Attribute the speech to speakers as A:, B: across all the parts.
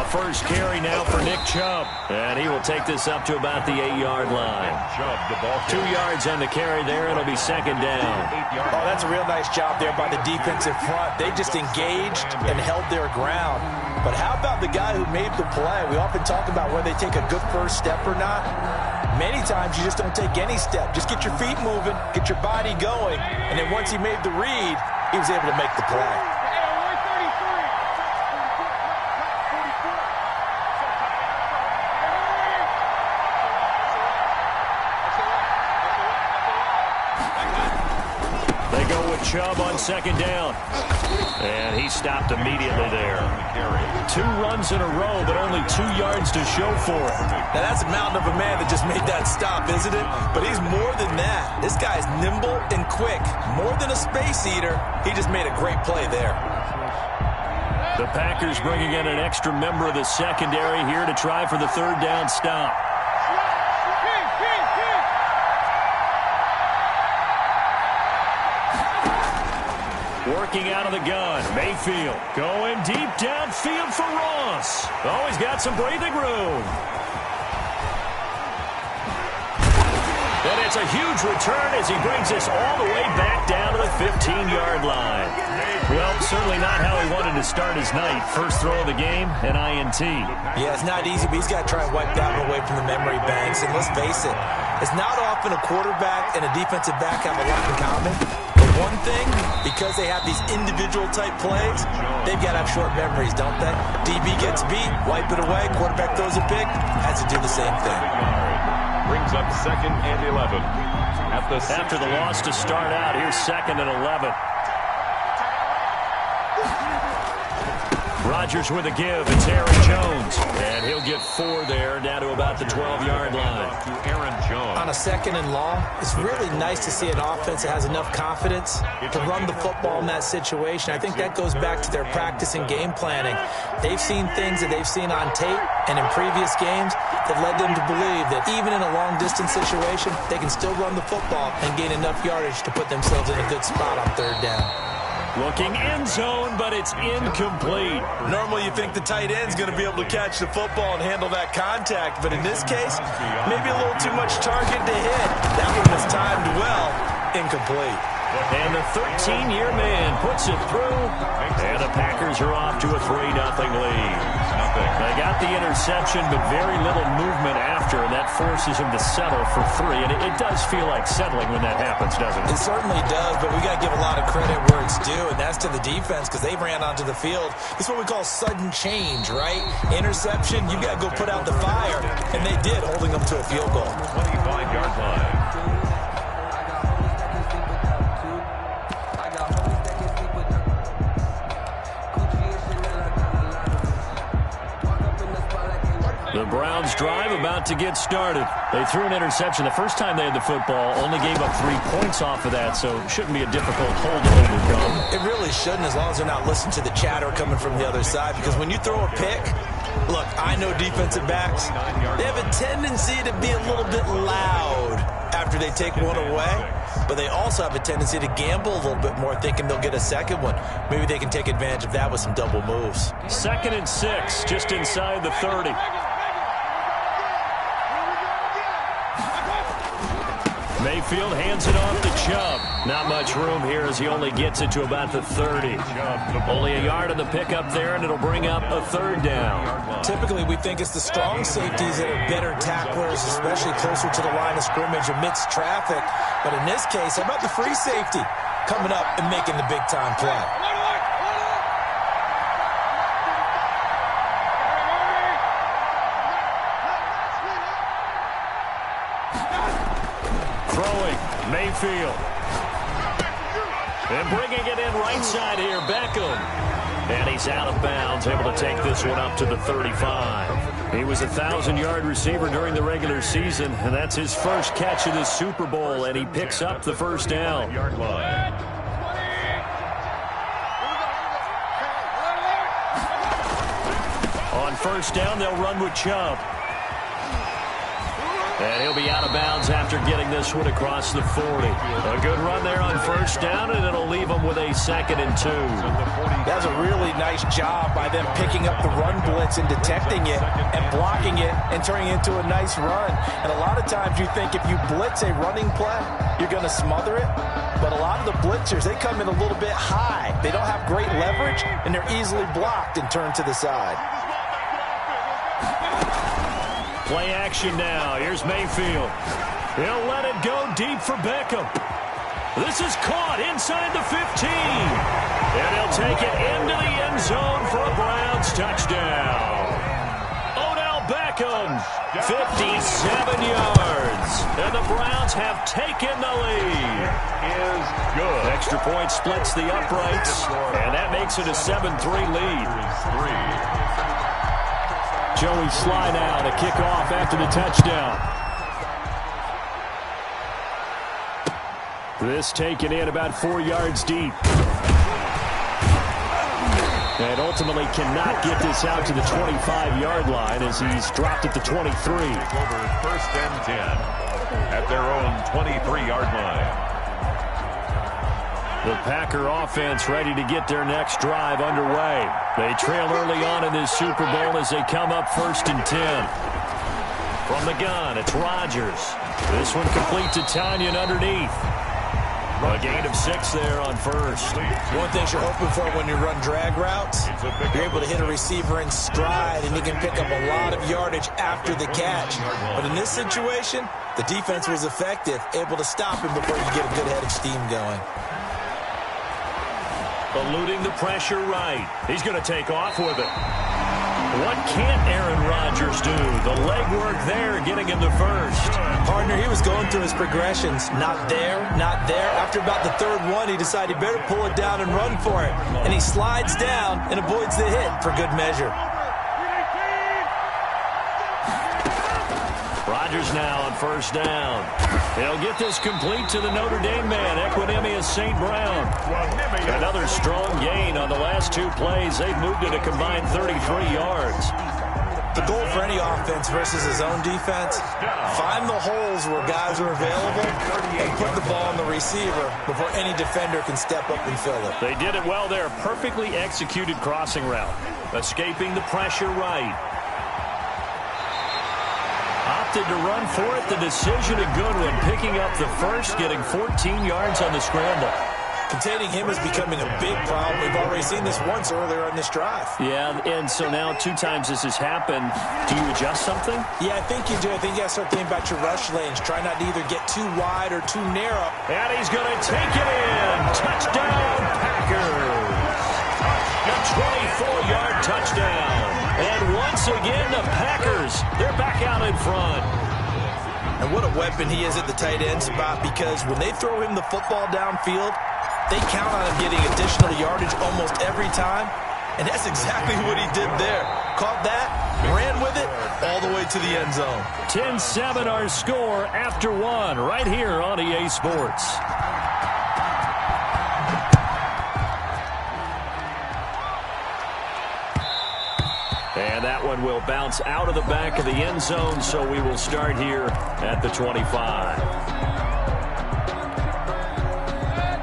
A: first carry now for Nick Chubb. And he will take this up to about the 8-yard line. 2 yards on the carry there. It'll be second down.
B: Oh, that's a real nice job there by the defensive front. They just engaged and held their ground. But how about the guy who made the play? We often talk about whether they take a good first step or not. Many times you just don't take any step. Just get your feet moving, get your body going, and then once he made the read, he was able to make the play.
A: Chubb on second down. And he stopped immediately there. 2 runs in a row, but only 2 yards to show for it.
B: Now that's a mountain of a man that just made that stop, isn't it? But he's more than that. This guy's nimble and quick. More than a space eater. He just made a great play there.
A: The Packers bringing in an extra member of the secondary here to try for the third down stop. Working out of the gun, Mayfield going deep downfield for Ross. Oh, he's got some breathing room. And it's a huge return as he brings this all the way back down to the 15-yard line. Well, certainly not how he wanted to start his night. First throw of the game, an INT.
B: Yeah, it's not easy, but he's got to try and wipe that one away from the memory banks. And let's face it, it's not often a quarterback and a defensive back have a lot in common. But one thing, because they have these individual type plays, they've got to have short memories, don't they? DB gets beat, wipe it away, quarterback throws a pick, has to do the same thing.
C: Brings up 2nd and 11.
A: After the loss to start out, here's 2nd and 11. Rodgers with a give. It's Aaron Jones. And he'll get 4 there, down to about the 12-yard line.
C: Aaron Jones.
B: On a 2nd and long, it's really nice to see an offense that has enough confidence to run the football in that situation. I think that goes back to their practice and game planning. They've seen things that they've seen on tape and in previous games that led them to believe that even in a long-distance situation, they can still run the football and gain enough yardage to put themselves in a good spot on third down.
A: Looking end zone, but it's incomplete.
B: Normally you think the tight end's going to be able to catch the football and handle that contact, but in this case, maybe a little too much target to hit. That one was timed well, incomplete.
A: And the 13-year man puts it through, and the Packers are off to a 3-0 lead. They got the interception, but very little movement after, and that forces him to settle for 3. And it does feel like settling when that happens, doesn't it?
B: It certainly does, but we got to give a lot of credit where it's due, and that's to the defense because they ran onto the field. It's what we call sudden change, right? Interception, you got to go put out the fire, and they did, holding them to a field goal.
C: 25-yard line.
A: The Browns drive about to get started. They threw an interception the first time they had the football, only gave up 3 points off of that, so it shouldn't be a difficult hold to overcome.
B: It really shouldn't, as long as they're not listening to the chatter coming from the other side, because when you throw a pick, look, I know defensive backs, they have a tendency to be a little bit loud after they take one away, but they also have a tendency to gamble a little bit more, thinking they'll get a second one. Maybe they can take advantage of that with some double moves.
A: 2nd and 6, just inside the 30. Mayfield hands it off to Chubb. Not much room here as he only gets it to about the 30. Only a yard of the pickup there, and it'll bring up a 3rd down.
B: Typically, we think it's the strong safeties that are better tacklers, especially closer to the line of scrimmage amidst traffic. But in this case, how about the free safety coming up and making the big-time play?
A: Mayfield. And bringing it in right side here, Beckham. And he's out of bounds, able to take this one up to the 35. He was a 1,000-yard receiver during the regular season, and that's his first catch of the Super Bowl, and he picks up the first down. On first down, they'll run with Chubb. And he'll be out of bounds after getting this one across the 40. A good run there on first down, and it'll leave them with a 2nd and 2.
B: That's a really nice job by them picking up the run blitz and detecting it and blocking it and turning it into a nice run. And a lot of times you think if you blitz a running play, you're going to smother it. But a lot of the blitzers, they come in a little bit high. They don't have great leverage, and they're easily blocked and turned to the side.
A: Play action now. Here's Mayfield. He'll let it go deep for Beckham. This is caught inside the 15. And he'll take it into the end zone for a Browns touchdown. Odell Beckham, 57 yards. And the Browns have taken the lead.
C: Is good.
A: Extra point splits the uprights, and that makes it a 7-3 lead. Joey Sly now to kick off after the touchdown. This taken in about 4 yards deep. And ultimately cannot get this out to the 25-yard line as he's dropped at the 23.
C: Over 1st and 10 at their own 23-yard line.
A: The Packer offense ready to get their next drive underway. They trail early on in this Super Bowl as they come up 1st and 10. From the gun, it's Rodgers. This one complete to Tanyan underneath. A gain of 6 there on first.
B: One thing you're hoping for when you run drag routes, you're able to hit a receiver in stride, and he can pick up a lot of yardage after the catch. But in this situation, the defense was effective, able to stop him before you get a good head of steam going.
A: Eluding the pressure right. He's going to take off with it. What can't Aaron Rodgers do? The legwork there getting him the first.
B: Partner, he was going through his progressions. Not there, not there. After about the 3rd one, he decided he better pull it down and run for it. And he slides down and avoids the hit for good measure.
A: Rodgers now on first down. He'll get this complete to the Notre Dame man, Equanimous St. Brown. Another strong gain on the last 2 plays. They've moved it a combined 33 yards.
B: The goal for any offense versus his own defense, find the holes where guys are available and put the ball on the receiver before any defender can step up and fill it.
A: They did it well there. Perfectly executed crossing route. Escaping the pressure right. Opted to run for it. The decision a good one. Picking up the first, getting 14 yards on the scramble.
B: Containing him is becoming a big problem. We've already seen this once earlier on this drive.
A: Yeah, and so now 2 times this has happened. Do you adjust something?
B: Yeah, I think you do. I think you got to start thinking about your rush lanes. Try not to either get too wide or too narrow.
A: And he's going to take it in. Touchdown, Packers. A 24-yard touchdown. And once again, the Packers, they're back out in front.
B: And what a weapon he is at the tight end spot, because when they throw him the football downfield, they count on him getting additional yardage almost every time. And that's exactly what he did there. Caught that, ran with it, all the way to the end zone.
A: 10-7 our score after 1 right here on EA Sports. And that one will bounce out of the back of the end zone, so we will start here at the 25.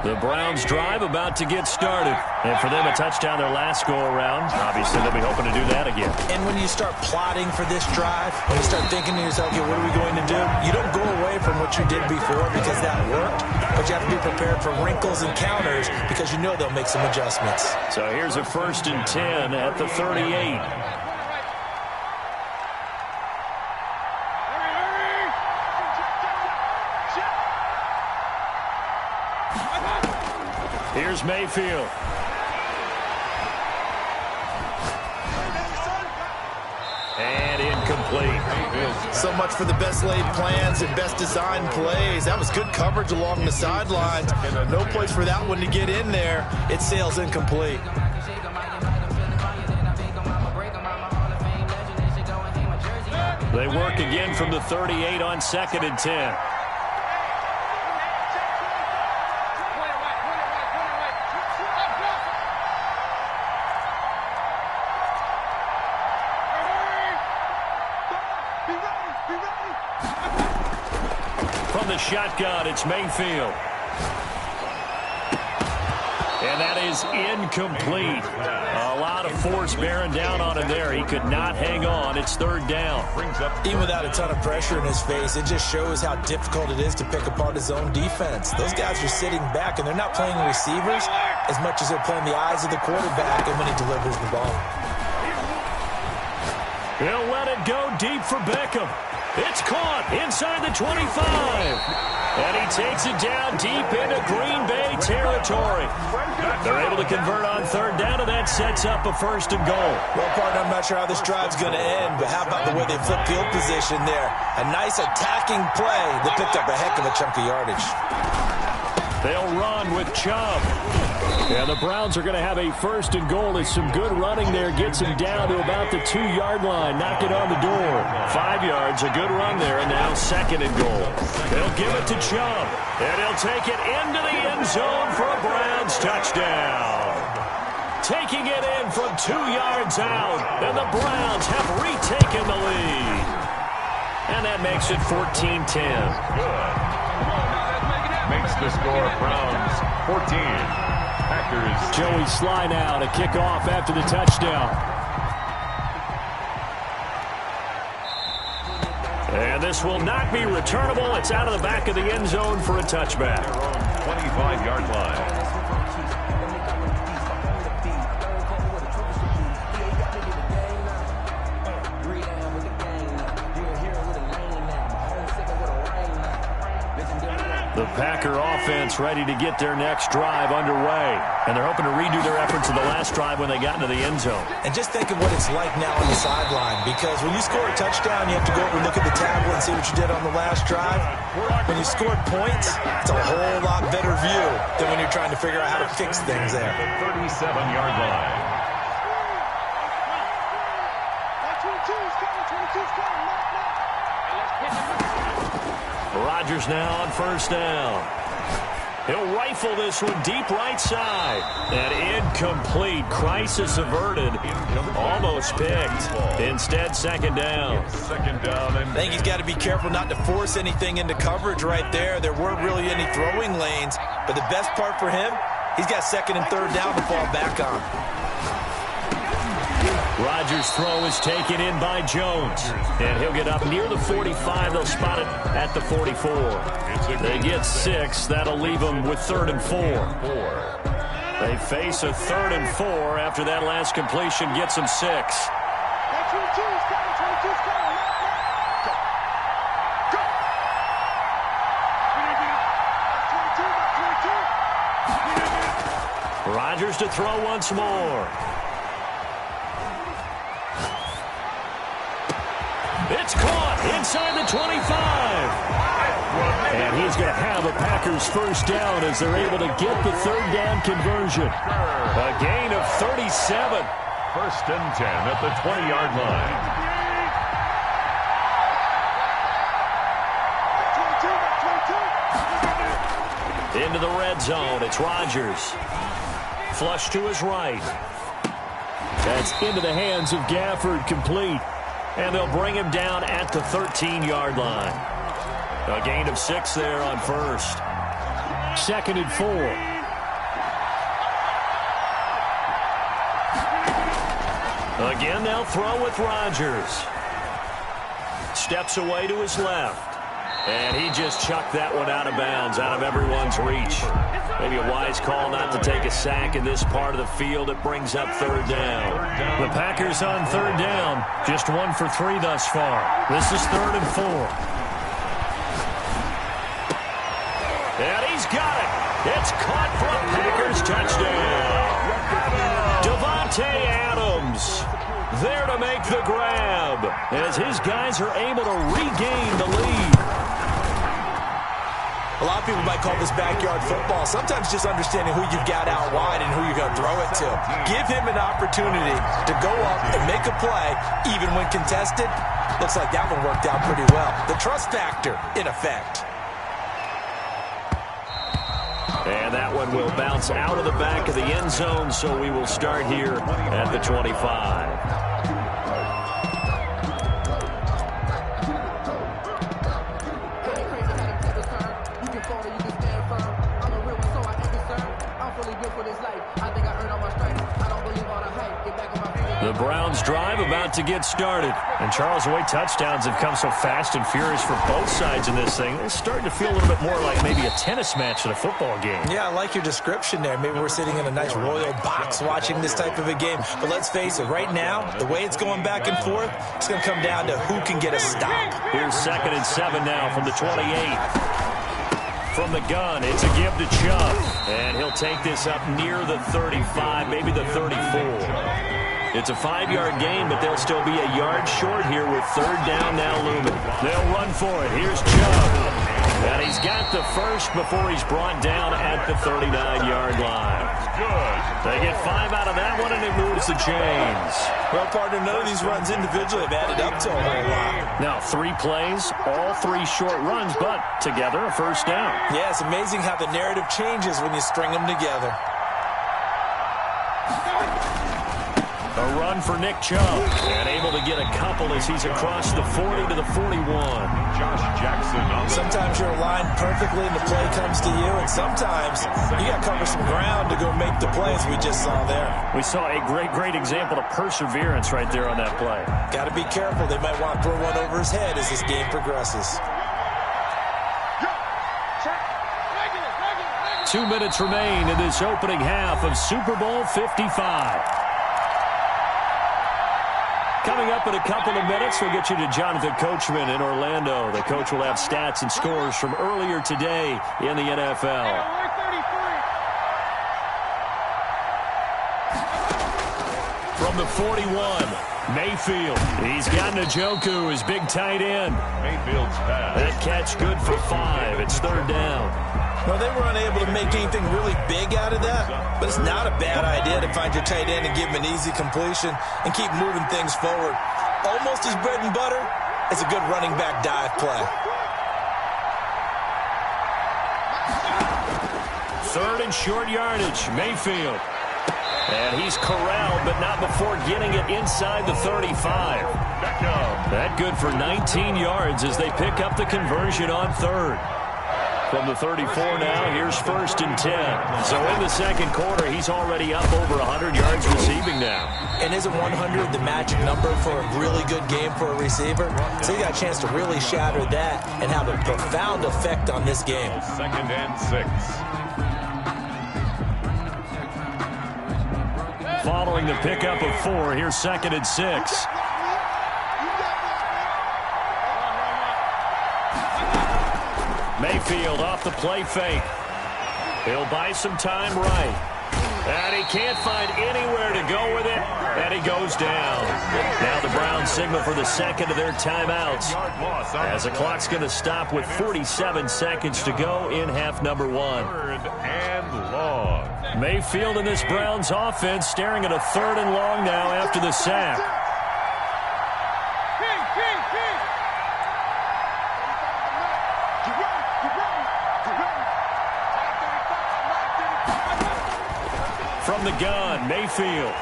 A: The Browns drive about to get started. And for them, a touchdown their last go-around. Obviously, they'll be hoping to do that again.
B: And when you start plotting for this drive, when you start thinking to yourself, okay, what are we going to do? You don't go away from what you did before because that worked. But you have to be prepared for wrinkles and counters because you know they'll make some adjustments.
A: So here's a 1st and 10 at the 38. Here's Mayfield. And incomplete.
B: So much for the best laid plans and best designed plays. That was good coverage along the sidelines. No place for that one to get in there. It sails incomplete.
A: They work again from the 38 on 2nd and 10. from the shotgun. It's Mayfield. And that is incomplete. A lot of force bearing down on him there. He could not hang on. It's third down.
B: Even without a ton of pressure in his face, it just shows how difficult it is to pick apart his own defense. Those guys are sitting back, and they're not playing receivers as much as they're playing the eyes of the quarterback and when he delivers the ball.
A: He'll let it go deep for Beckham. It's caught inside the 25. And he takes it down deep into Green Bay territory. They're able to convert on third down, and that sets up a first and goal.
B: Well, partner, I'm not sure how this drive's going to end, but how about the way they flip field position there? A nice attacking play that picked up a heck of a chunk of yardage.
A: They'll run with Chubb. And the Browns are going to have a first and goal. As some good running there gets him down to about the 2-yard line. Knock it on the door. 5 yards, a good run there, and now second and goal. They'll give it to Chubb, and he'll take it into the end zone for a Browns touchdown. Taking it in from 2 yards out, and the Browns have retaken the lead. And that makes it 14-10.
C: Good. Makes the score Browns 14. Packers.
A: Joey Sly now to kick off after the touchdown. And this will not be returnable. It's out of the back of the end zone for a touchback.
C: 25-yard line.
A: The Packer offense ready to get their next drive underway. And they're hoping to redo their efforts in the last drive when they got into the end zone.
B: And just think of what it's like now on the sideline, because when you score a touchdown, you have to go over and look at the tablet and see what you did on the last drive. When you scored points, it's a whole lot better view than when you're trying to figure out how to fix things there.
C: 37-yard line.
A: Rodgers now on first down. He'll rifle this one deep right side. And incomplete. Crisis averted. Almost picked. Instead, second down.
C: Second down.
B: I think he's got to be careful not to force anything into coverage right there. There weren't really any throwing lanes. But the best part for him, he's got second and third down to fall back on.
A: Rodgers' throw is taken in by Jones. And he'll get up near the 45. They'll spot it at the 44. They get 6. That'll leave them with 3rd and 4. They face a 3rd and 4 after that last completion gets them 6. Rodgers to throw once more. It's caught inside the 25. And he's going to have a Packers first down as they're able to get the third down conversion. A gain of 37.
C: First and 10 at the 20-yard line.
A: Into the red zone. It's Rodgers. Flush to his right. That's into the hands of Gafford, complete. And they'll bring him down at the 13-yard line. A gain of 6 there on first. 2nd and 4. Again, they'll throw with Rodgers. Steps away to his left. And he just chucked that one out of bounds, out of everyone's reach. Maybe a wise call not to take a sack in this part of the field. It brings up third down. The Packers on third down. Just 1 for 3 thus far. This is 3rd and 4. And he's got it. It's caught for a Packers touchdown. Davante Adams there to make the grab as his guys are able to regain the lead.
B: A lot of people might call this backyard football. Sometimes just understanding who you've got out wide and who you're going to throw it to. Give him an opportunity to go up and make a play, even when contested. Looks like that one worked out pretty well. The trust factor, in effect.
A: And that one will bounce out of the back of the end zone, so we will start here at the 25. drive about to get started. And Charles, the way touchdowns have come so fast and furious for both sides in this thing, it's starting to feel a little bit more like maybe a tennis match than a football game.
B: Yeah, I like your description there. Maybe we're sitting in a nice royal box watching this type of a game. But let's face it, right now, the way it's going back and forth, it's going to come down to who can get a stop.
A: Here's 2nd and 7 now from the 28. From the gun, it's a give to Chubb. And he'll take this up near the 35, maybe the 34. It's a 5-yard gain, but they'll still be a yard short here with 3rd down now looming. They'll run for it. Here's Chubb. And he's got the first before he's brought down at the 39-yard line.
C: Good.
A: They get 5 out of that one, and it moves the chains.
B: Well, partner, none of these runs individually have added up to a whole lot.
A: Now, 3 plays, all 3 short runs, but together a first down.
B: Yeah, it's amazing how the narrative changes when you string them together.
A: A run for Nick Chubb, and able to get a couple as he's across the 40 to the 41.
C: Josh Jackson.
B: Sometimes you're aligned perfectly and the play comes to you, and sometimes you got to cover some ground to go make the play, as we just saw there.
A: We saw a great example of perseverance right there on that play.
B: Got to be careful. They might want to throw one over his head as this game progresses.
A: 2 minutes remain in this opening half of Super Bowl 55. Coming up in a couple of minutes, we'll get you to Jonathan Coachman in Orlando. The coach will have stats and scores from earlier today in the NFL. From the 41, Mayfield. He's got Njoku, his big tight end.
C: Mayfield's pass.
A: That catch good for 5. It's 3rd down.
B: Well, they were unable to make anything really big out of that, but it's not a bad idea to find your tight end and give him an easy completion and keep moving things forward. Almost his bread and butter is a good running back dive play.
A: 3rd and short yardage, Mayfield. And he's corralled, but not before getting it inside the 35. That good for 19 yards as they pick up the conversion on 3rd. From the 34 now, here's 1st and 10. So in the second quarter, he's already up over 100 yards receiving now.
B: And isn't 100 the magic number for a really good game for a receiver? So you got a chance to really shatter that and have a profound effect on this game.
C: 2nd and 6.
A: Following the pickup of 4, here's 2nd and 6. Mayfield off the play fake. He'll buy some time right. And he can't find anywhere to go with it. And he goes down. Now the Browns signal for the second of their timeouts, as the clock's going to stop with 47 seconds to go in half number 1.
C: 3rd and long.
A: Mayfield and this Browns offense staring at a 3rd and long now after the sack. From the gun, Mayfield.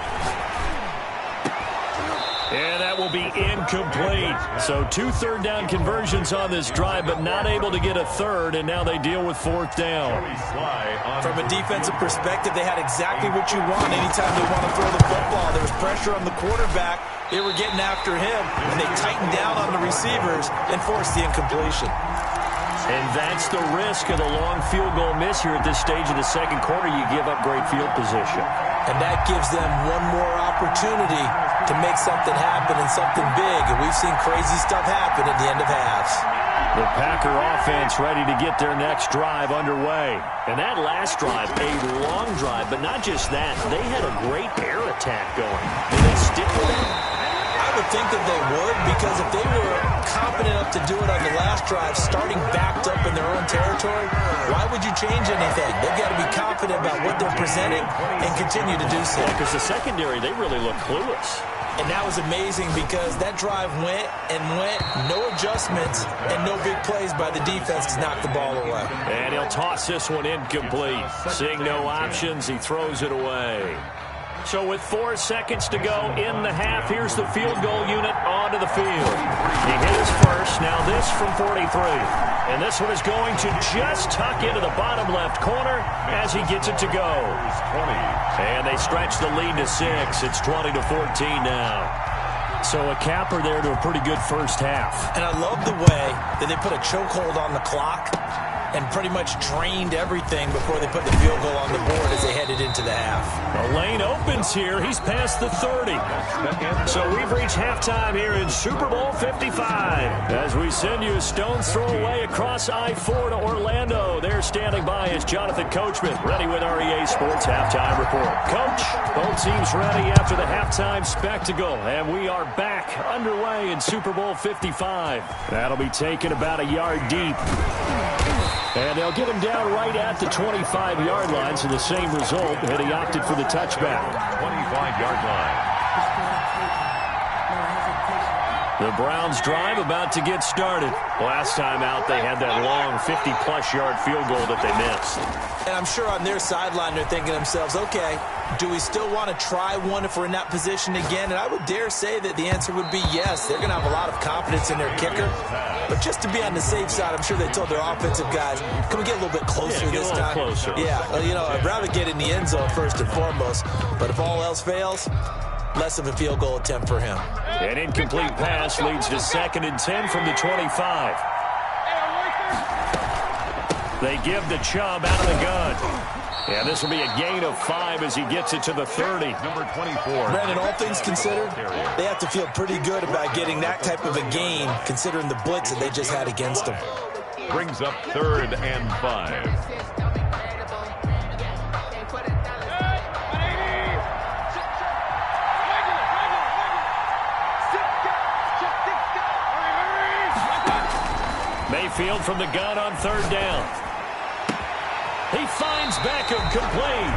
A: And that will be incomplete. So 2 third-down conversions on this drive, but not able to get a 3rd, and now they deal with 4th down.
B: From a defensive perspective, they had exactly what you want anytime they want to throw the football. There was pressure on the quarterback. They were getting after him, and they tightened down on the receivers and forced the incompletion.
A: And that's the risk of the long field goal miss here at this stage of the second quarter. You give up great field position.
B: And that gives them one more opportunity to make something happen and something big. And we've seen crazy stuff happen at the end of halves.
A: The Packer offense ready to get their next drive underway. And that last drive, a long drive, but not just that. They had a great air attack going. Did they stick with it?
B: I would think that they would, because if they were confident enough to do it on the last drive, starting backed up in their own territory, why would you change anything? They've got to be confident about what they're presenting and continue to do so.
A: Yeah, because the secondary, they really look clueless.
B: And that was amazing because that drive went and went, no adjustments and no big plays by the defense to knock the ball away.
A: And he'll toss this one incomplete. Seeing no options, he throws it away. So with 4 seconds to go in the half, here's the field goal unit onto the field. He hit his first, now this from 43. And this one is going to just tuck into the bottom left corner as he gets it to go. And they stretch the lead to 6. It's 20-14 now. So a capper there to a pretty good first half.
B: And I love the way that they put a chokehold on the clock and pretty much drained everything before they put the field goal on the board as they headed into the half.
A: The lane opens here. He's past the 30. So we've reached halftime here in Super Bowl 55. As we send you a stone's throw away across I-4 to Orlando. There standing by is Jonathan Coachman, ready with REA Sports Halftime Report. Coach, both teams ready after the halftime spectacle. And we are back underway in Super Bowl 55. That'll be taken about a yard deep. And they'll get him down right at the 25-yard line, so the same result, and he opted for the touchback.
C: 25-yard line.
A: The Browns drive about to get started. Last time out, they had that long 50-plus yard field goal that they missed.
B: And I'm sure on their sideline they're thinking to themselves, okay, do we still want to try one if we're in that position again? And I would dare say that the answer would be yes. They're going to have a lot of confidence in their kicker. But just to be on the safe side, I'm sure they told their offensive guys, can we get a little bit closer this time?
A: Closer.
B: Yeah, well, you know, I'd rather get in the end zone first and foremost. But if all else fails, less of a field goal attempt for him.
A: An incomplete pass leads to 2nd and 10 from the 25. They give the Chubb out of the gun. Yeah, this will be a gain of 5 as he gets it to the 30.
C: Number 24.
B: Brandon, all things considered, they have to feel pretty good about getting that type of a gain, considering the blitz that they just had against them.
C: Brings up 3rd and 5.
A: Mayfield from the gun on 3rd down. He finds Beckham complete.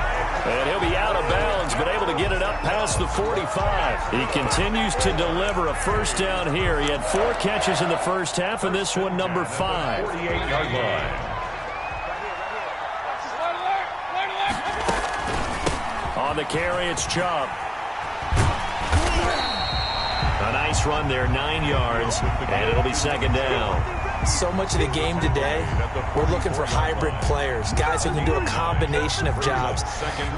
A: And he'll be out of bounds, but able to get it up past the 45. He continues to deliver a first down here. He had 4 catches in the first half, and this one number 5.
C: 48-yard line.
A: On the carry, it's Chubb. A nice run there, 9 yards, and it'll be 2nd down.
B: So much of the game today, we're looking for hybrid players, guys who can do a combination of jobs.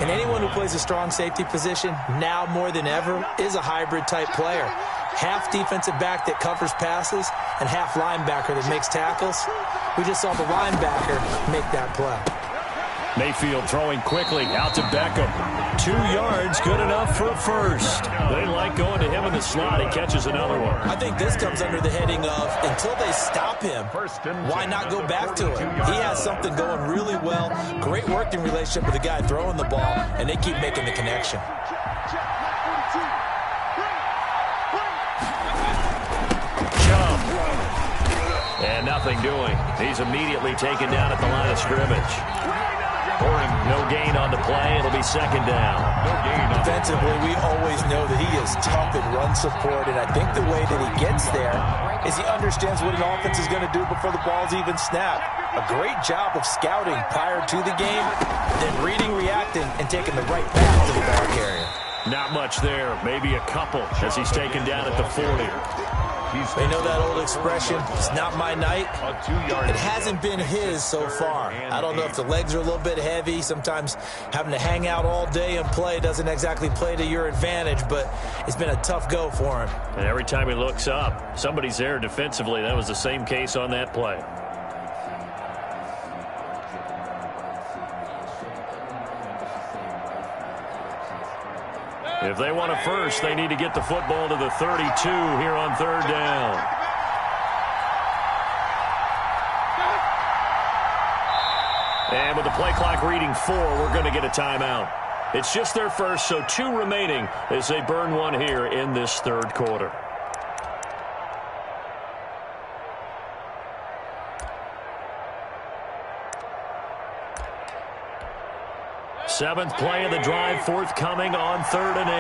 B: And anyone who plays a strong safety position, now more than ever, is a hybrid type player. Half defensive back that covers passes and half linebacker that makes tackles. We just saw the linebacker make that play.
A: Mayfield throwing quickly out to Beckham. 2 yards, good enough for a first. They like going to him in the slot. He catches another one.
B: I think this comes under the heading of, until they stop him, why not go back to him? He has something going really well. Great working relationship with the guy throwing the ball, and they keep making the connection.
A: Chubb. And nothing doing. He's immediately taken down at the line of scrimmage. No gain on the play. It'll be 2nd down.
C: No gain.
B: Defensively, we always know that he is tough in run support, and I think the way that he gets there is he understands what an offense is going to do before the ball's even snapped. A great job of scouting prior to the game, then reading, reacting, and taking the right path to the ball carrier.
A: Not much there. Maybe a couple as he's taken down at the 40.
B: They know that old expression, it's not my night.
C: A 2-yard.
B: It hasn't been his so far. I don't know if the legs are a little bit heavy. Sometimes having to hang out all day and play doesn't exactly play to your advantage, but it's been a tough go for him.
A: And every time he looks up, somebody's there defensively. That was the same case on that play. If they want a first, they need to get the football to the 32 here on 3rd down. And with the play clock reading 4, we're going to get a timeout. It's just their first, so 2 remaining as they burn one here in this 3rd quarter. Seventh play of the drive forthcoming on 3rd and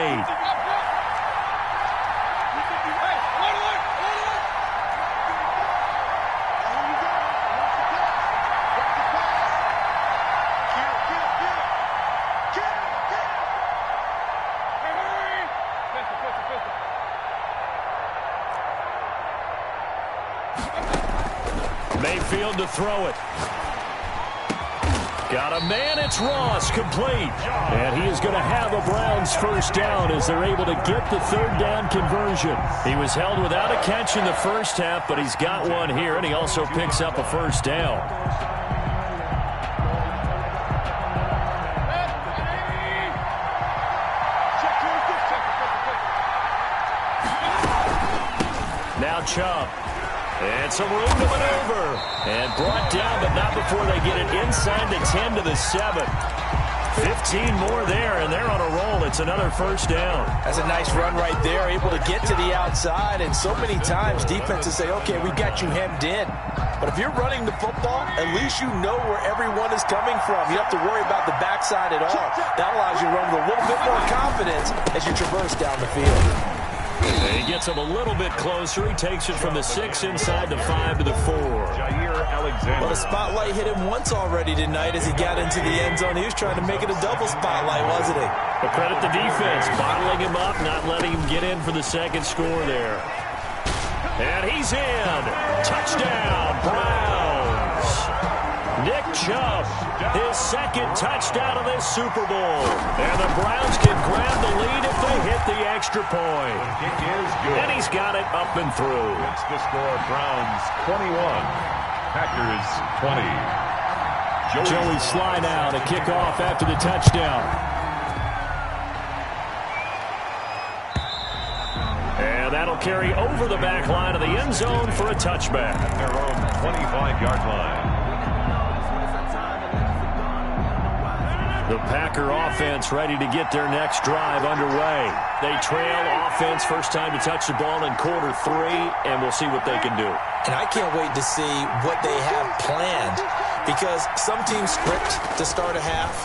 A: 8. Mayfield to throw it. Got a man, it's Ross, complete. And he is going to have a Browns first down as they're able to get the third down conversion. He was held without a catch in the first half, but he's got one here, and he also picks up a first down. Now Chubb. And some room to maneuver. And brought down, but not before they get it inside the 10 to the 7. 15 more there, and they're on a roll. It's another first down.
B: That's a nice run right there, able to get to the outside. And so many times defenses say, okay, we got you hemmed in. But if you're running the football, at least you know where everyone is coming from. You don't have to worry about the backside at all. That allows you to run with a little bit more confidence as you traverse down the field.
A: He gets him a little bit closer. He takes it from the 6 inside the 5 to the 4.
B: Well, the spotlight hit him once already tonight as he got into the end zone. He was trying to make it a double spotlight, wasn't he?
A: But credit the defense, bottling him up, not letting him get in for the second score there. And he's in. Touchdown, Browns. Nick Chubb, his second touchdown of this Super Bowl. And the Browns can grab the lead if they hit the extra point.
C: Kick is good.
A: And he's got it up and through.
C: It's the score. Browns 21, Packers 20.
A: Joey Sly now to kick off after the touchdown. And that'll carry over the back line of the end zone for a touchback.
C: At their own 25-yard line.
A: The Packer offense ready to get their next drive underway. They trail offense, first time to touch the ball in quarter 3, and we'll see what they can do.
B: And I can't wait to see what they have planned, because some teams script to start a half.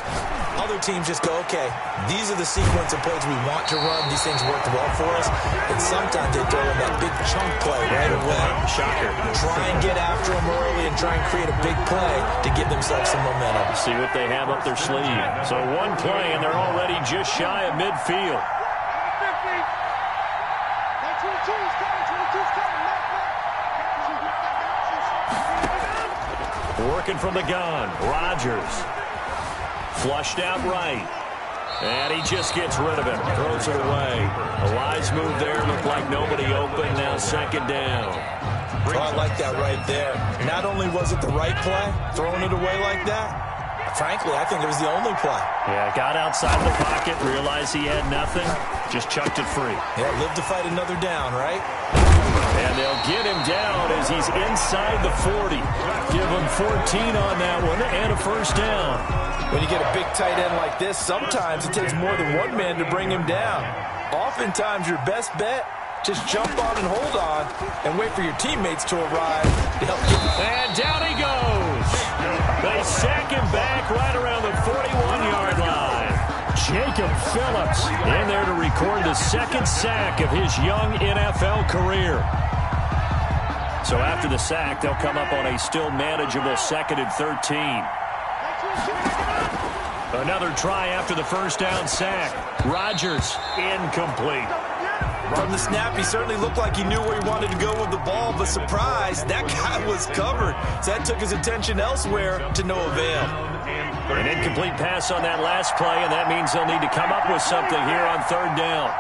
B: Other teams just go, okay, these are the sequence of plays we want to run. These things worked well for us. And sometimes they throw in that big chunk play right away.
A: Shocker.
B: Try and get after them early and try and create a big play to give themselves some momentum.
A: See what they have up their sleeve. So one play, and they're already just shy of midfield. Working from the gun, Rodgers. Flushed out right. And he just gets rid of it. Throws it away. A wise move there. Looked like nobody open. Now second down.
B: Oh, I like that right there. Not only was it the right play, throwing it away like that, frankly, I think it was the only play.
A: Yeah, got outside the pocket, realized he had nothing, just chucked it free.
B: Yeah, live to fight another down, right?
A: And they'll get him down as he's inside the 40. Give him 14 on that one and a first down.
B: When you get a big tight end like this, sometimes it takes more than one man to bring him down. Oftentimes, your best bet, just jump on and hold on and wait for your teammates to arrive to help you.
A: And down he goes. They sack him back right around the 41-yard line. Jacob Phillips in there to record the second sack of his young NFL career. So after the sack, they'll come up on a still manageable 2nd and 13. Another try after the first down sack. Rodgers, incomplete.
B: From the snap, he certainly looked like he knew where he wanted to go with the ball, but surprise, that guy was covered. So that took his attention elsewhere to no avail.
A: An incomplete pass on that last play, and that means they'll need to come up with something here on third down.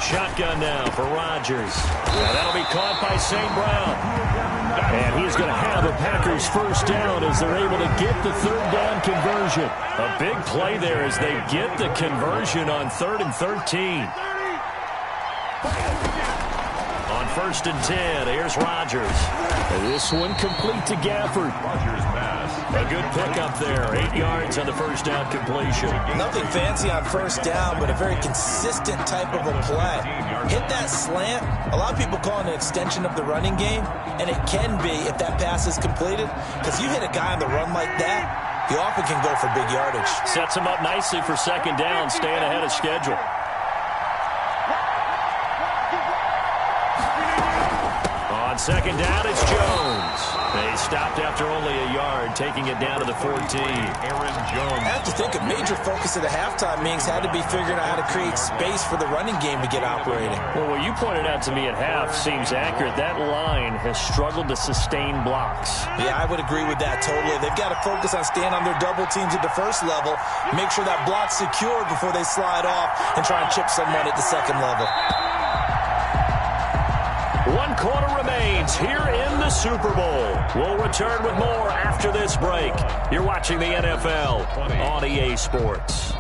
A: Shotgun now for Rodgers. Yeah, that'll be caught by St. Brown. And he's going to have a Packers first down as they're able to get the third down conversion. A big play there as they get the conversion on 3rd and 13. On 1st and 10, here's Rodgers. And this one complete to Gafford.
C: Rodgers pass.
A: A good pickup there. 8 yards on the first down completion.
B: Nothing fancy on first down, but a very consistent type of a play. Hit that slant. A lot of people call it an extension of the running game, and it can be if that pass is completed, because you hit a guy on the run like that, he often can go for big yardage.
A: Sets him up nicely for second down, staying ahead of schedule. On second down, it's Jones. They stopped after only a yard, taking it down to the 14.
C: Aaron Jones.
B: I have to think a major focus of the halftime meetings had to be figuring out how to create space for the running game to get operating.
A: Well, what you pointed out to me at half seems accurate. That line has struggled to sustain blocks.
B: Yeah, I would agree with that totally. They've got to focus on staying on their double teams at the first level, make sure that block's secure before they slide off and try and chip someone at the second level.
A: 1 quarter remains here in the Super Bowl. We'll return with more after this break. You're watching the NFL on EA Sports.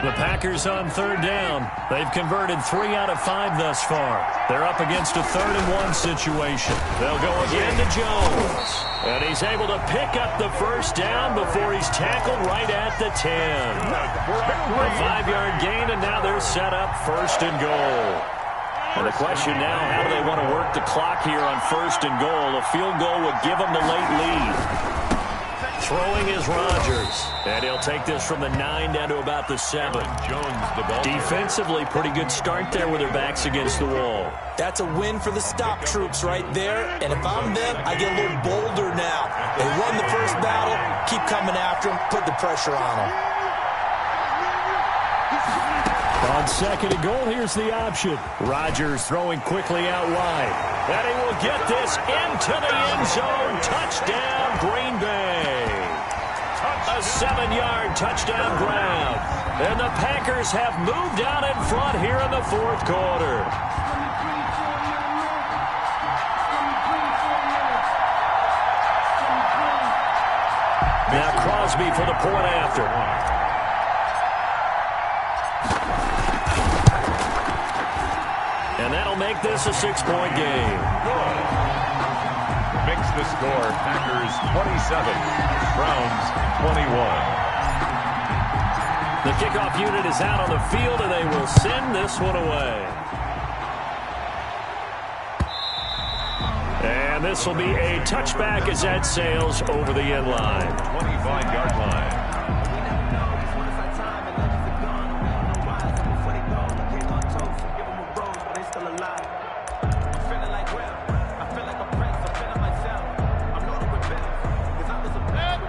A: The Packers on third down. They've converted 3 out of 5 thus far. They're up against a 3rd-and-1 situation. They'll go again to Jones. And he's able to pick up the first down before he's tackled right at the 10. A 5-yard gain, and now they're set up 1st and goal. And the question now, how do they want to work the clock here on 1st and goal? A field goal would give them the late lead. Throwing is Rodgers, and he'll take this from the 9 down to about the 7.
C: Jones, the ball.
A: Defensively, pretty good start there with their backs against the wall.
B: That's a win for the stop troops right there, and if I'm them, I get a little bolder now. They won the first battle, keep coming after them, put the pressure on them.
A: On 2nd and goal, here's the option. Rodgers throwing quickly out wide. And he will get this into the end zone. Touchdown, Green Bay. A 7-yard touchdown grab. And the Packers have moved out in front here in the 4th quarter. Now Crosby for the point after. And that'll make this a 6-point game.
C: Makes the score Packers 27, Browns 21.
A: The kickoff unit is out on the field, and they will send this one away. And this will be a touchback as that sails over the end line.
C: 25-yard line.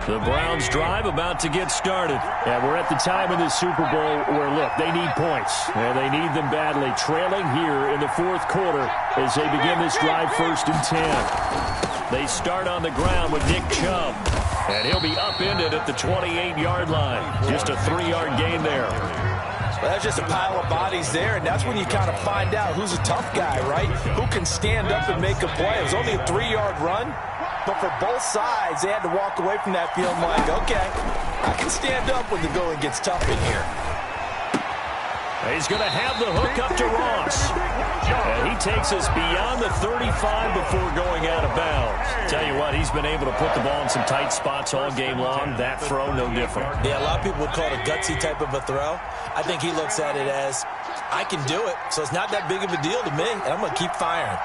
A: The Browns drive about to get started. And we're at the time in the Super Bowl where, look, they need points. And they need them badly. Trailing here in the 4th quarter as they begin this drive 1st and 10. They start on the ground with Nick Chubb. And he'll be upended at the 28-yard line. Just a 3-yard gain there.
B: Well, that's just a pile of bodies there, and that's when you kind of find out who's a tough guy, right? Who can stand up and make a play. It was only a 3-yard run. But for both sides, they had to walk away from that feeling like, okay, I can stand up when the going gets tough in here.
A: He's going to have the hook up to Ross. And he takes us beyond the 35 before going out of bounds. Tell you what, he's been able to put the ball in some tight spots all game long. That throw, no different.
B: Yeah, a lot of people would call it a gutsy type of a throw. I think he looks at it as, I can do it, so it's not that big of a deal to me, and I'm going to keep firing.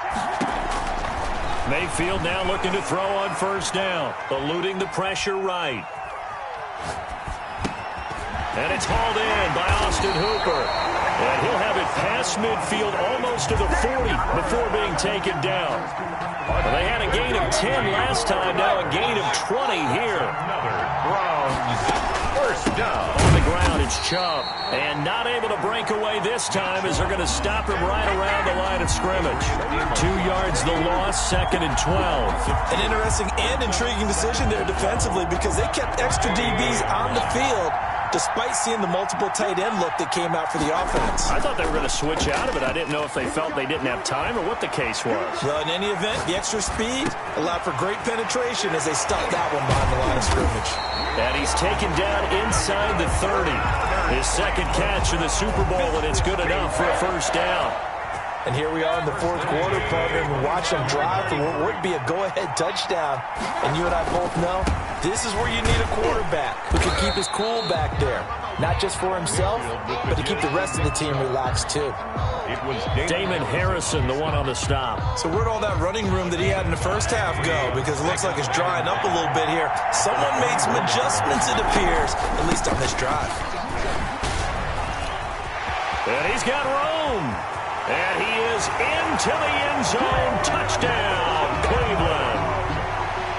A: Mayfield now looking to throw on 1st down, eluding the pressure right. And it's hauled in by Austin Hooper. And he'll have it past midfield almost to the 40 before being taken down. Well, they had a gain of 10 last time, now a gain of 20 here.
C: Browns 1st down.
A: On the ground, it's Chubb. And not able to break away this time as they're going to stop him right around the line of scrimmage. 2 yards the loss, 2nd and 12.
B: An interesting and intriguing decision there defensively because they kept extra DBs on the field despite seeing the multiple tight end look that came out for the offense.
A: I thought they were going to switch out of it. I didn't know if they felt they didn't have time or what the case was.
B: Well, in any event, the extra speed allowed for great penetration as they stuffed that one behind the line of scrimmage.
A: And he's taken down inside the 30. His 2nd catch in the Super Bowl, and it's good enough for a 1st down.
B: And here we are in the 4th quarter, partner, and watch them drive for what would be a go-ahead touchdown. And you and I both know this is where you need a quarterback who can keep his cool back there. Not just for himself, but to keep the rest of the team relaxed, too.
C: It was
A: Damon Harrison, the one on the stop.
B: So where'd all that running room that he had in the first half go? Because it looks like it's drying up a little bit here. Someone made some adjustments, it appears, at least on this drive.
A: And he's got room. And he is into the end zone. Touchdown, Cleveland.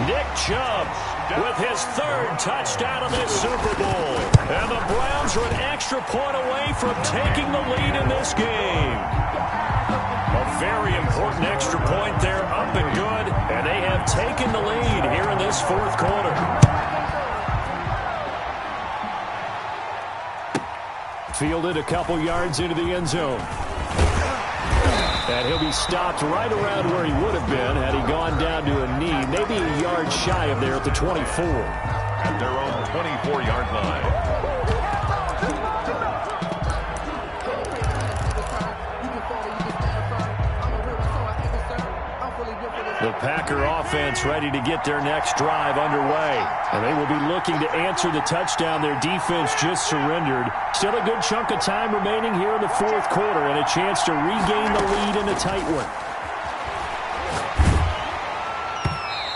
A: Nick Chubb with his third touchdown of this Super Bowl. And the Browns are an extra point away from taking the lead in this game. A very important extra point there, up and good. And they have taken the lead here in this fourth quarter. Fielded a couple yards into the end zone. And he'll be stopped right around where he would have been had he gone down to a knee, maybe a yard shy of there at the 24.
C: At their own 24-yard line.
A: The Packer offense ready to get their next drive underway. And they will be looking to answer the touchdown their defense just surrendered. Still a good chunk of time remaining here in the fourth quarter and a chance to regain the lead in a tight one.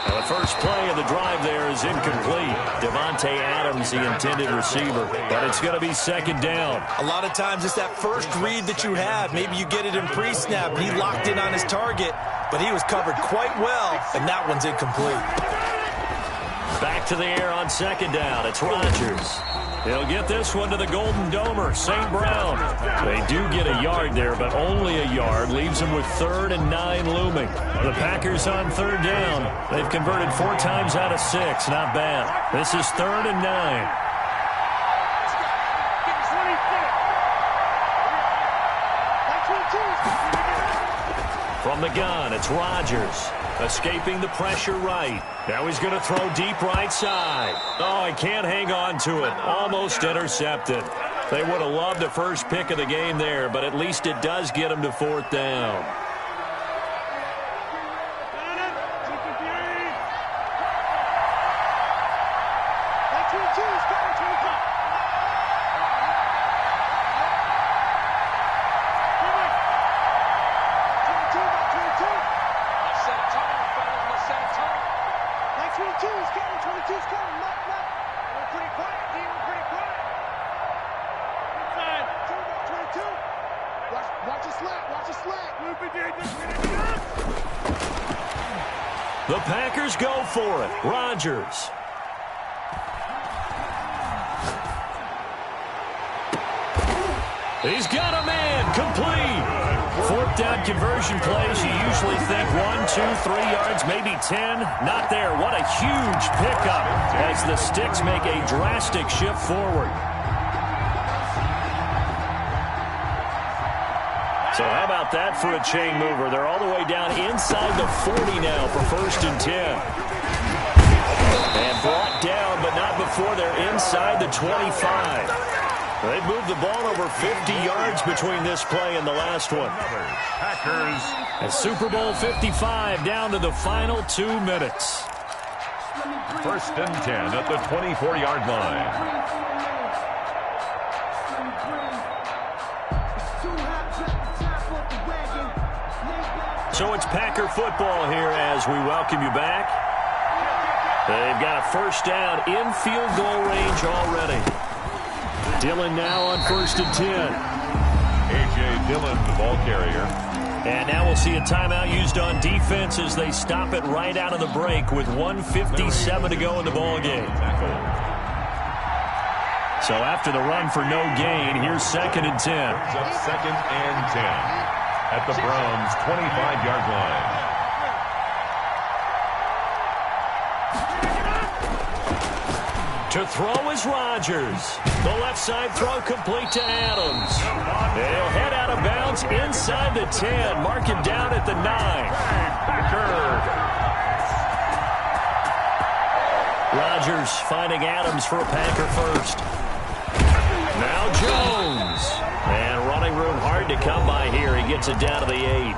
A: Now the first play of the drive there is incomplete. Devontae Adams, the intended receiver. But it's going to be second down.
B: A lot of times it's that first read that you have. Maybe you get it in pre-snap. He locked in on his target, but he was covered quite well, and that one's incomplete.
A: Back to the air on second down. It's Rodgers. He'll get this one to the Golden Domer, St. Brown. They do get a yard there, but only a yard. Leaves them with 3rd and 9 looming. The Packers on third down. They've converted 4 times out of 6. Not bad. This is 3rd and 9. From the gun, it's Rodgers. Escaping the pressure right. Now he's going to throw deep right side. Oh, he can't hang on to it. Almost intercepted. They would have loved the first pick of the game there, but at least it does get him to 4th down. The Packers go for it. Rodgers. He's got a man. Complete. 4th down conversion plays. You usually think 1, 2, 3 yards, maybe 10. Not there. What a huge pickup as the Sticks make a drastic shift forward. So how about that for a chain mover? They're all the way down inside the 40 now for 1st and 10. And brought down, but not before they're inside the 25. They've moved the ball over 50 yards between this play and the last one.
C: Packers.
A: And Super Bowl 55 down to the final 2 minutes.
C: 1st and 10 at the 24-yard line.
A: So it's Packer football here as we welcome you back. They've got a 1st down in field goal range already. Dillon now on 1st and 10.
C: A.J. Dillon, the ball carrier.
A: And now we'll see a timeout used on defense as they stop it right out of the break with 1:57 to go in the ball game. So after the run for no gain, here's 2nd and 10.
C: It's up 2nd and 10. At the Browns' 25-yard line.
A: To throw is Rodgers. The left side throw complete to Adams. He'll head out of bounds inside the 10. Mark him down at the 9. Rodgers finding Adams for a Packer first. Now Jones. And running room hard to come by here. He gets it down to the 8.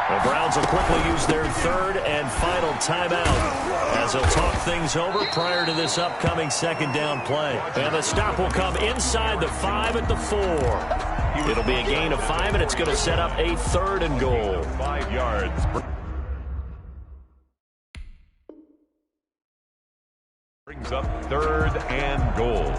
A: The Browns will quickly use their 3rd and final timeout as they'll talk things over prior to this upcoming 2nd down play. And the stop will come inside the 5 at the 4. It'll be a gain of 5, and it's going to set up a 3rd and goal.
C: 5 yards. brings up 3rd and goal.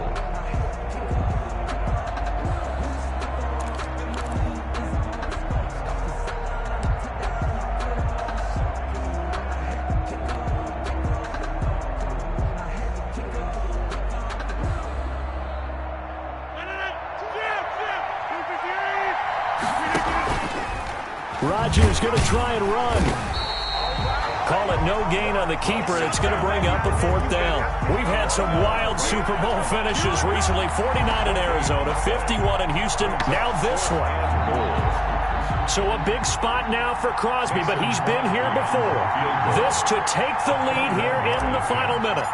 A: Rodgers going to try and run. Call it no gain on the keeper, and it's going to bring up a 4th down. We've had some wild Super Bowl finishes recently. 49 in Arizona, 51 in Houston, now this one. So a big spot now for Crosby, but he's been here before. This to take the lead here in the final minute.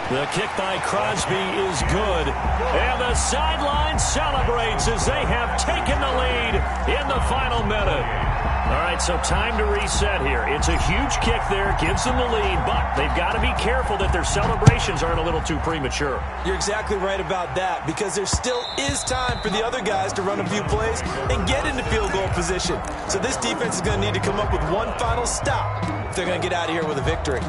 A: The kick by Crosby is good. And the sideline celebrates as they have taken the lead in the final minute. All right, so time to reset here. It's a huge kick there, gives them the lead, but they've got to be careful that their celebrations aren't a little too premature.
B: You're exactly right about that, because there still is time for the other guys to run a few plays and get into field goal position. So this defense is going to need to come up with one final stop if they're going to get out of here with a victory.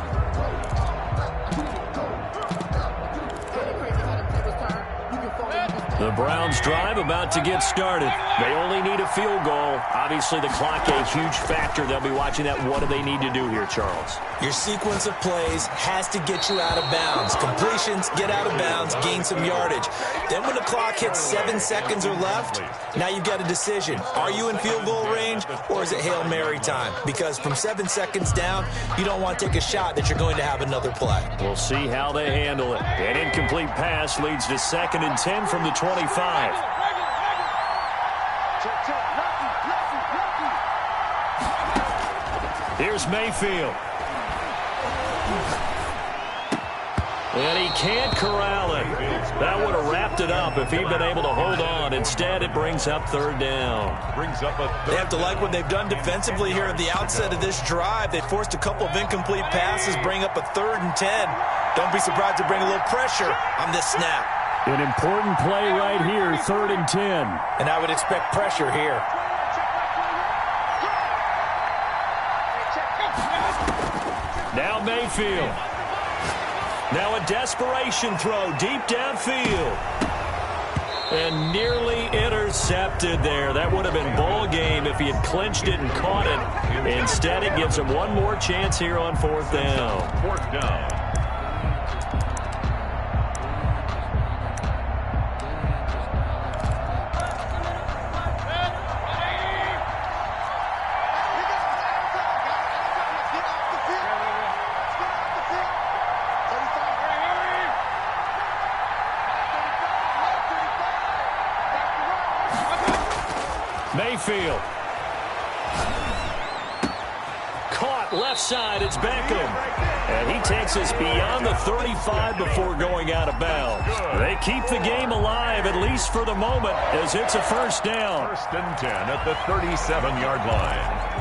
A: The Browns drive about to get started. They only need a field goal. Obviously, the clock a huge factor. They'll be watching that. What do they need to do here, Charles?
B: Your sequence of plays has to get you out of bounds. Completions, get out of bounds, gain some yardage. Then when the clock hits 7 seconds or left, now you've got a decision. Are you in field goal range, or is it Hail Mary time? Because from 7 seconds down, you don't want to take a shot that you're going to have another play. We'll
A: see how they handle it. An incomplete pass leads to 2nd and 10 from the 25. Here's Mayfield. And he can't corral it. That would have wrapped it up if he'd been able to hold on. Instead, it brings up 3rd down.
B: They have to like what they've done defensively here at the outset of this drive. They forced a couple of incomplete passes, bring up a 3rd and 10. Don't be surprised to bring a little pressure on this snap.
A: An important play right here, 3rd and 10.
B: And I would expect pressure here.
A: Now Mayfield. Now a desperation throw deep downfield. And nearly intercepted there. That would have been ball game if he had clinched it and caught it. Instead, it gives him one more chance here on 4th down.
C: 4th down.
A: Mayfield. Caught left side. It's Beckham. And he takes us beyond the 35 before going out of bounds. They keep the game alive, at least for the moment, as it's a 1st down.
C: 1st and 10 at the 37-yard line.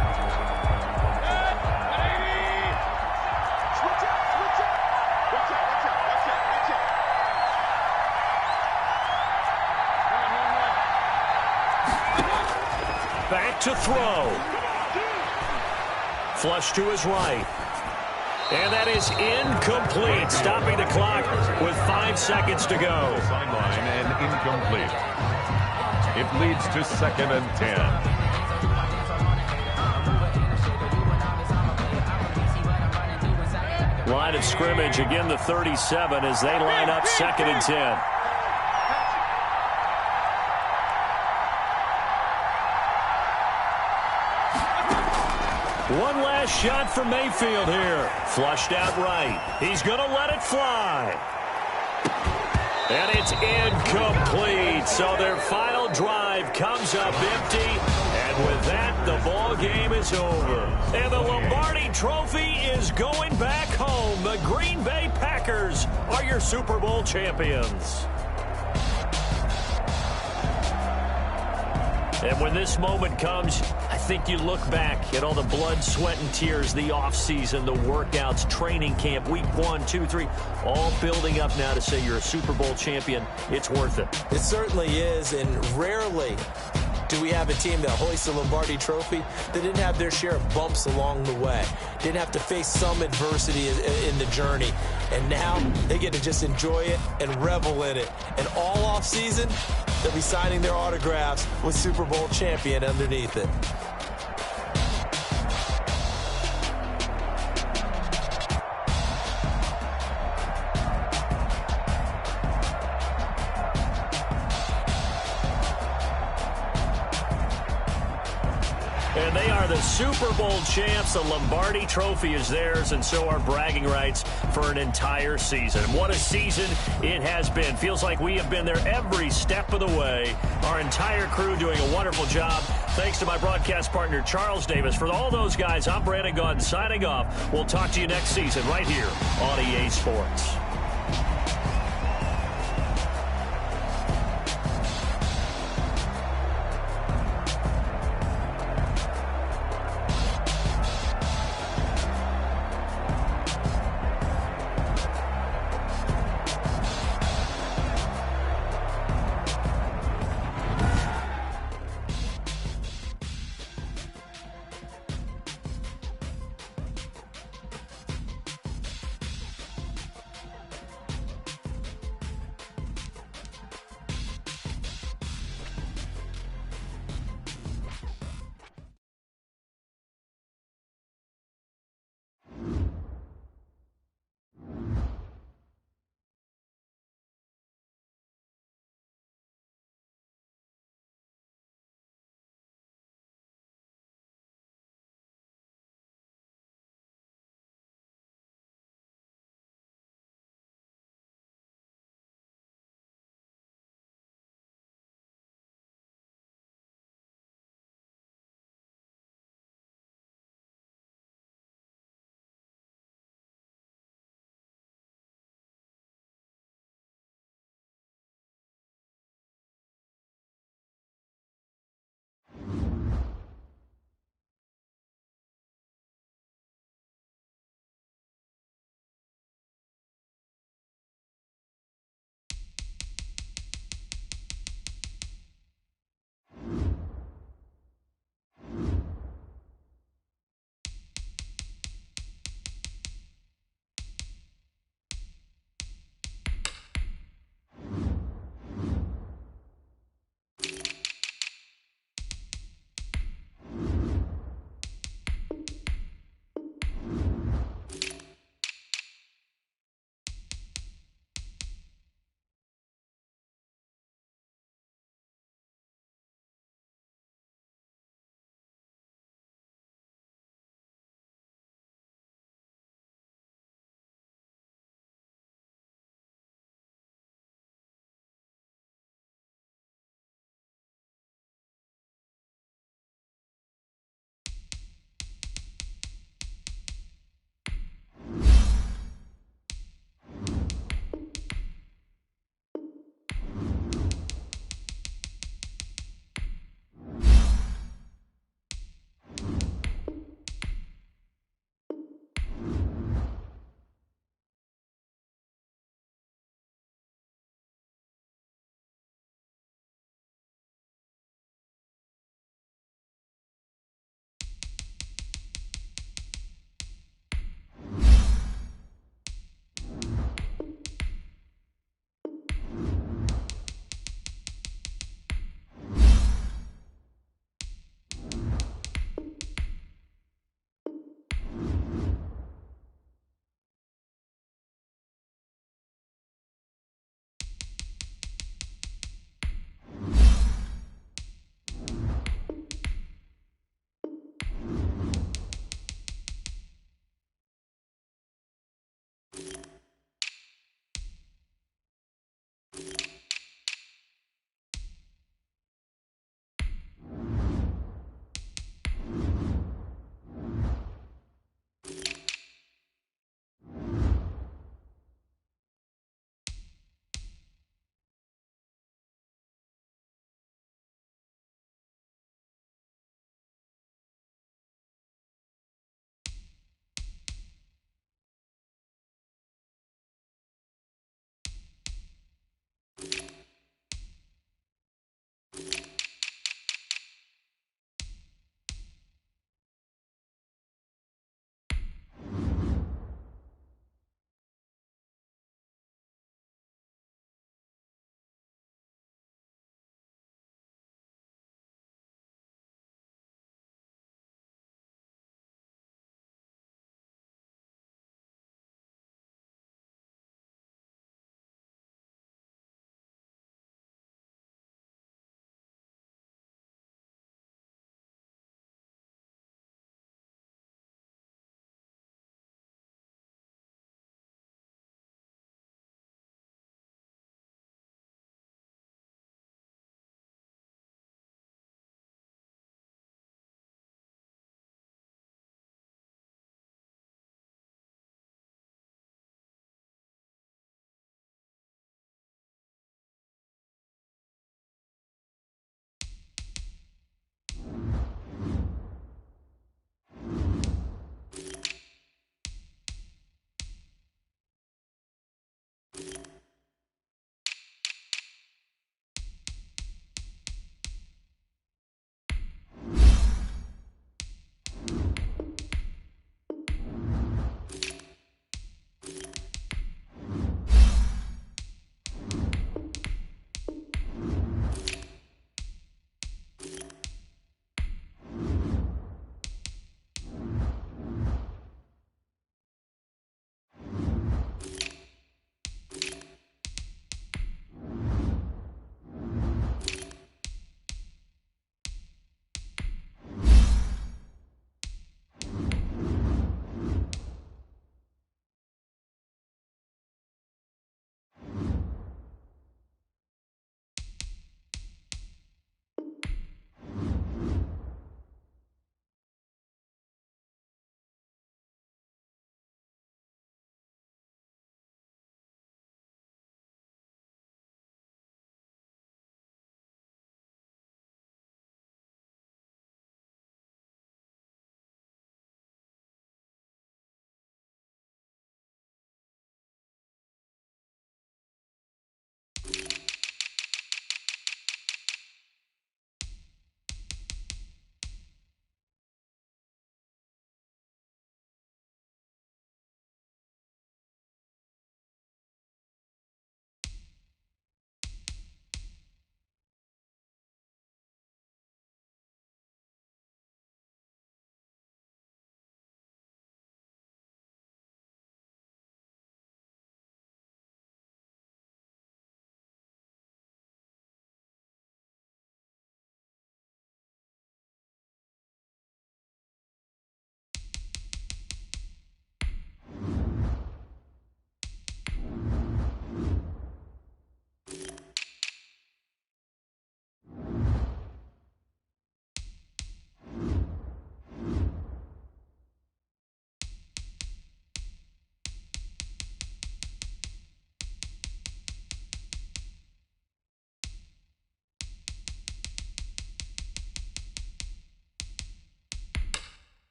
A: Back to throw. Flush to his right. And that is incomplete, stopping the clock with 5 seconds to go.
C: Sideline and incomplete. It leads to 2nd and 10.
A: Line of scrimmage, again the 37 as they line up 2nd and 10. One last shot for Mayfield here. Flushed out right. He's going to let it fly. And it's incomplete. So their final drive comes up empty. And with that, the ball game is over. And the Lombardi Trophy is going back home. The Green Bay Packers are your Super Bowl champions. And when this moment comes, I think you look back at all the blood, sweat, and tears, the offseason, the workouts, training camp, week 1, 2, 3, all building up now to say you're a Super Bowl champion. It's worth it.
B: It certainly is, and rarely do we have a team that hoists the Lombardi Trophy that didn't have their share of bumps along the way, didn't have to face some adversity in the journey, and now they get to just enjoy it and revel in it. And all offseason, they'll be signing their autographs with Super Bowl champion underneath it.
A: And they are the Super Bowl champs. The Lombardi Trophy is theirs, and so are bragging rights for an entire season. What a season it has been. Feels like we have been there every step of the way. Our entire crew doing a wonderful job. Thanks to my broadcast partner, Charles Davis. For all those guys, I'm Brandon Gaudin signing off. We'll talk to you next season right here on EA Sports.